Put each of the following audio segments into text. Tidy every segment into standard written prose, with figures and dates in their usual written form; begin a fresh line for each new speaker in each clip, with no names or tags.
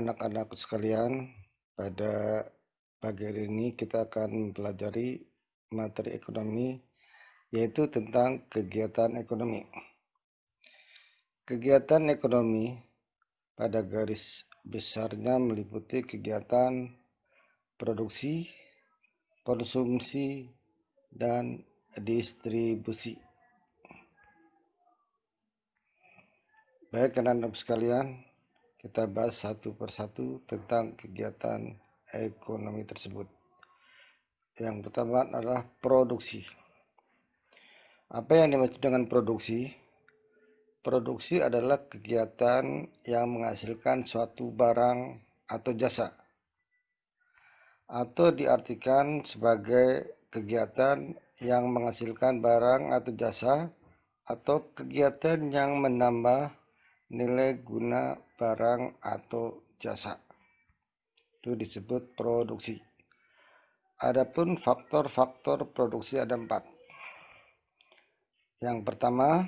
anak-anak sekalian, pada pagi hari ini kita akan mempelajari materi ekonomi, yaitu tentang kegiatan ekonomi. Kegiatan ekonomi pada garis besarnya meliputi kegiatan produksi, konsumsi, dan distribusi. Baik anak-anak sekalian, kita bahas satu persatu tentang kegiatan ekonomi tersebut. Yang pertama adalah produksi. Apa yang dimaksud dengan produksi? Produksi adalah kegiatan yang menghasilkan suatu barang atau jasa, atau diartikan sebagai kegiatan yang menghasilkan barang atau jasa, atau kegiatan yang menambah nilai guna barang atau jasa. Itu disebut produksi. Adapun faktor-faktor produksi ada 4. Yang pertama,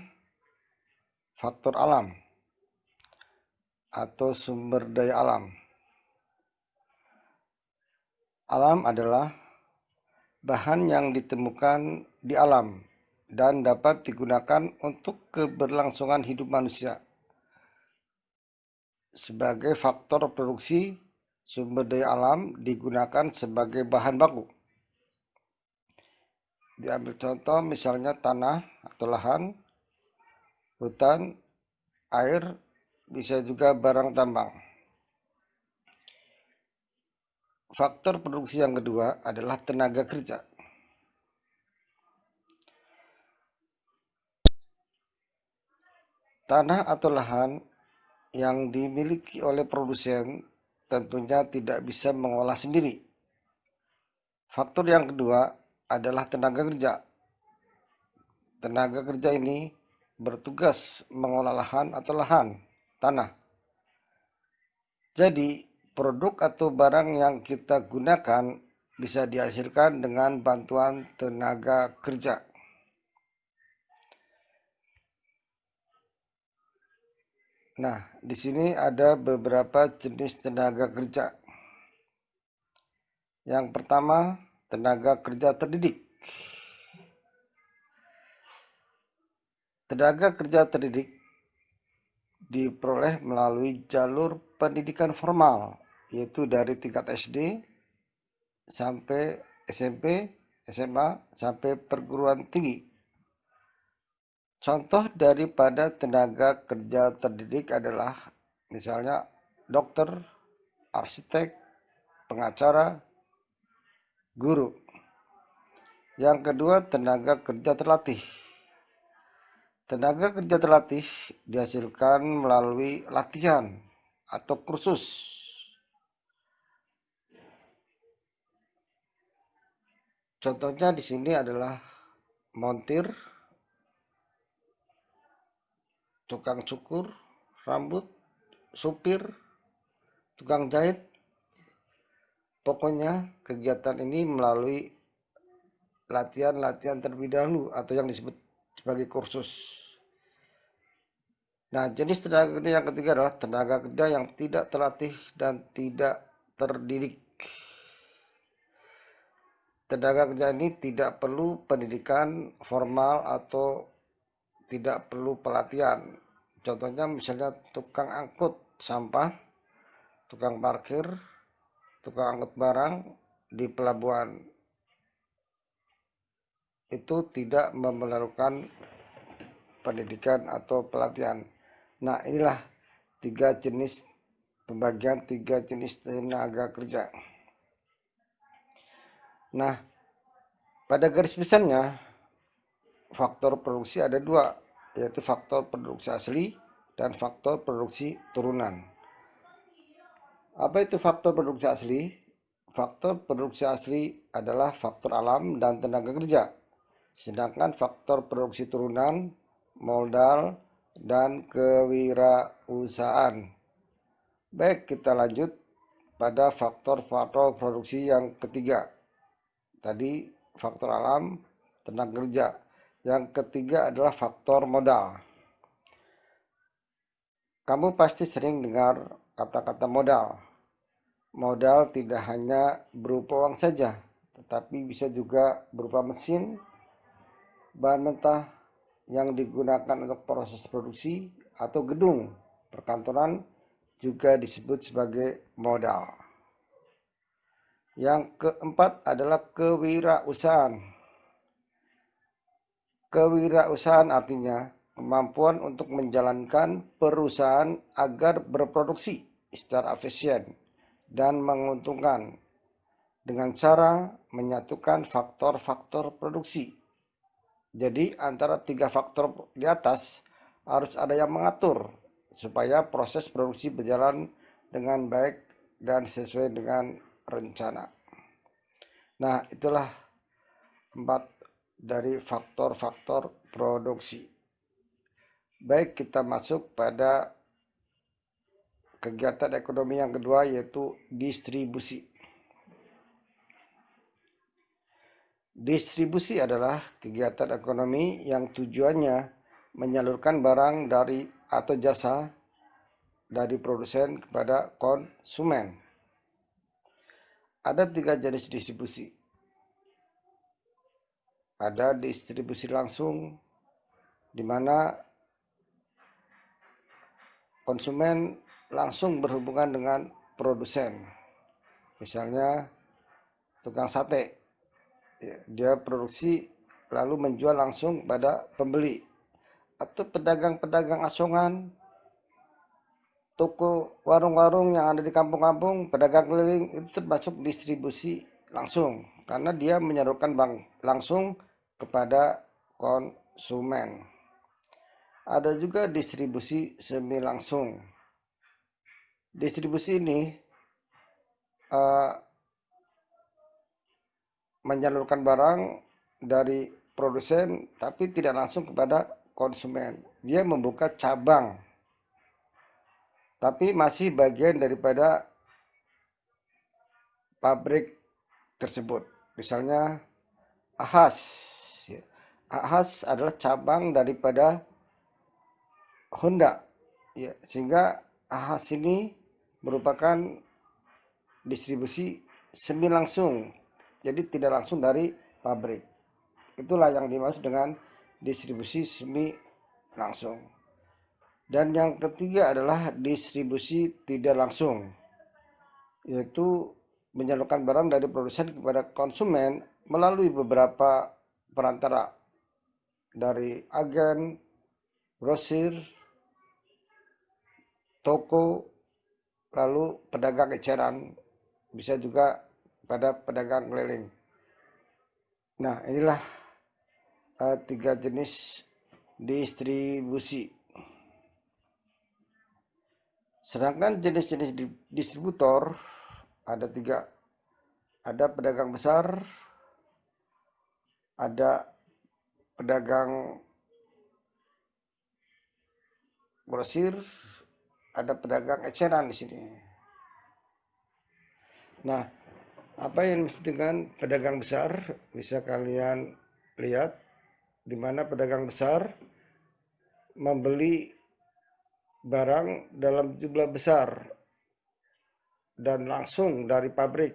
faktor alam atau sumber daya alam. Alam adalah bahan yang ditemukan di alam dan dapat digunakan untuk keberlangsungan hidup manusia. Sebagai faktor produksi, sumber daya alam digunakan sebagai bahan baku. Diambil contoh misalnya tanah atau lahan, hutan, air, bisa juga barang tambang. Faktor produksi yang kedua adalah tenaga kerja. Tanah atau lahan yang dimiliki oleh produsen tentunya tidak bisa mengolah sendiri. Faktor yang kedua adalah tenaga kerja. Tenaga kerja ini bertugas mengolah lahan atau tanah. Jadi, produk atau barang yang kita gunakan bisa dihasilkan dengan bantuan tenaga kerja. Nah, di sini ada beberapa jenis tenaga kerja. Yang pertama, tenaga kerja terdidik. Tenaga kerja terdidik diperoleh melalui jalur pendidikan formal, yaitu dari tingkat SD sampai SMP, SMA, sampai perguruan tinggi. Contoh daripada tenaga kerja terdidik adalah misalnya dokter, arsitek, pengacara, guru. Yang kedua, tenaga kerja terlatih. Tenaga kerja terlatih dihasilkan melalui latihan atau kursus. Contohnya di sini adalah montir, tukang cukur rambut, supir, tukang jahit. Pokoknya kegiatan ini melalui latihan-latihan terlebih dahulu atau yang disebut sebagai kursus. Nah, jenis tenaga kerja yang ketiga adalah tenaga kerja yang tidak terlatih dan tidak terdidik. Tenaga kerja ini tidak perlu pendidikan formal atau tidak perlu pelatihan. Contohnya misalnya tukang angkut sampah, tukang parkir, tukang angkut barang di pelabuhan. Itu tidak memerlukan pendidikan atau pelatihan. Nah, inilah pembagian tiga jenis tenaga kerja. Nah, pada garis besarnya faktor produksi ada 2, yaitu faktor produksi asli dan faktor produksi turunan. Apa itu faktor produksi asli? Faktor produksi asli adalah faktor alam dan tenaga kerja. Sedangkan faktor produksi turunan, modal, dan kewirausahaan. Baik, kita lanjut pada faktor-faktor produksi yang ketiga. Tadi faktor alam, tenaga kerja. Yang ketiga adalah faktor modal. Kamu pasti sering dengar kata-kata modal. Modal tidak hanya berupa uang saja, tetapi bisa juga berupa mesin, bahan mentah yang digunakan untuk proses produksi, atau gedung perkantoran juga disebut sebagai modal. Yang keempat adalah kewirausahaan. Kewirausahaan artinya kemampuan untuk menjalankan perusahaan agar berproduksi secara efisien dan menguntungkan dengan cara menyatukan faktor-faktor produksi. Jadi antara tiga faktor di atas harus ada yang mengatur supaya proses produksi berjalan dengan baik dan sesuai dengan rencana. Nah, itulah 4 dari faktor-faktor produksi. Baik, kita masuk pada kegiatan ekonomi yang kedua, yaitu distribusi. Distribusi adalah kegiatan ekonomi yang tujuannya menyalurkan barang dari atau jasa dari produsen kepada konsumen. Ada 3 jenis distribusi. Ada distribusi langsung, di mana konsumen langsung berhubungan dengan produsen. Misalnya tukang sate, dia produksi lalu menjual langsung pada pembeli. Atau pedagang-pedagang asongan, toko, warung-warung yang ada di kampung-kampung, pedagang keliling, itu termasuk distribusi langsung karena dia menyalurkan langsung kepada konsumen. Ada juga distribusi semi langsung. Distribusi ini menyalurkan barang dari produsen tapi tidak langsung kepada konsumen. Dia membuka cabang tapi masih bagian daripada pabrik tersebut. Misalnya Ahas. Ahas adalah cabang daripada Honda. Sehingga Ahas ini merupakan distribusi semi langsung. Jadi tidak langsung dari pabrik. Itulah yang dimaksud dengan distribusi semi langsung. Dan yang ketiga adalah distribusi tidak langsung, yaitu menyalurkan barang dari produsen kepada konsumen melalui beberapa perantara, dari agen, grosir, toko, lalu pedagang eceran, bisa juga pada pedagang keliling. Nah, inilah 3 jenis distribusi. Sedangkan jenis-jenis distributor ada 3. Ada pedagang besar, ada pedagang grosir, ada pedagang eceran di sini. Nah, apa yang dimaksud dengan pedagang besar? Bisa kalian lihat di mana pedagang besar membeli barang dalam jumlah besar dan langsung dari pabrik,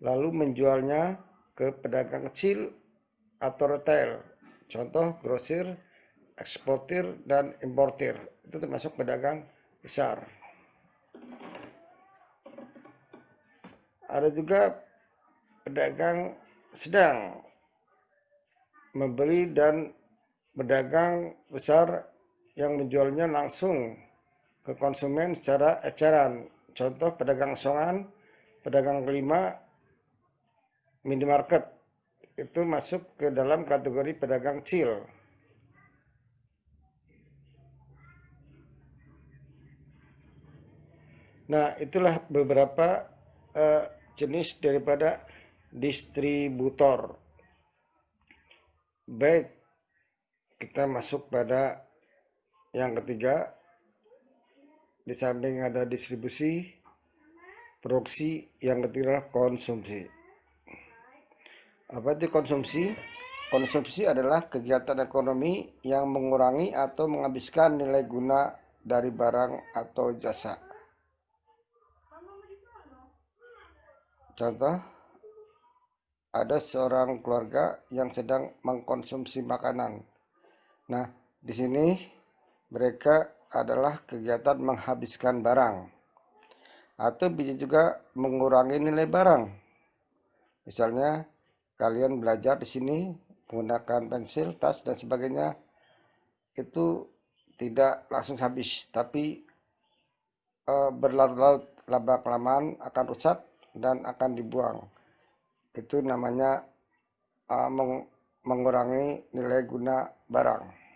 lalu menjualnya ke pedagang kecil atau retail. Contoh grosir, eksportir, dan importir. Itu termasuk pedagang besar. Ada juga pedagang sedang, membeli dan pedagang besar yang menjualnya langsung ke konsumen secara eceran. Contoh pedagang asongan, pedagang kelima, minimarket. Itu masuk ke dalam kategori pedagang kecil. Nah, itulah beberapa jenis daripada distributor. Baik, kita masuk pada yang ketiga. Di samping ada distribusi, produksi, yang ketiga konsumsi. Apa itu konsumsi? Konsumsi adalah kegiatan ekonomi yang mengurangi atau menghabiskan nilai guna dari barang atau jasa. Contoh, ada seorang keluarga yang sedang mengkonsumsi makanan. Nah, di sini mereka adalah kegiatan menghabiskan barang, atau bisa juga mengurangi nilai barang. Misalnya, kalian belajar di sini menggunakan pensil, tas, dan sebagainya, itu tidak langsung habis, tapi berlarut-larut, lama-kelamaan akan rusak dan akan dibuang. Itu namanya mengurangi nilai guna barang.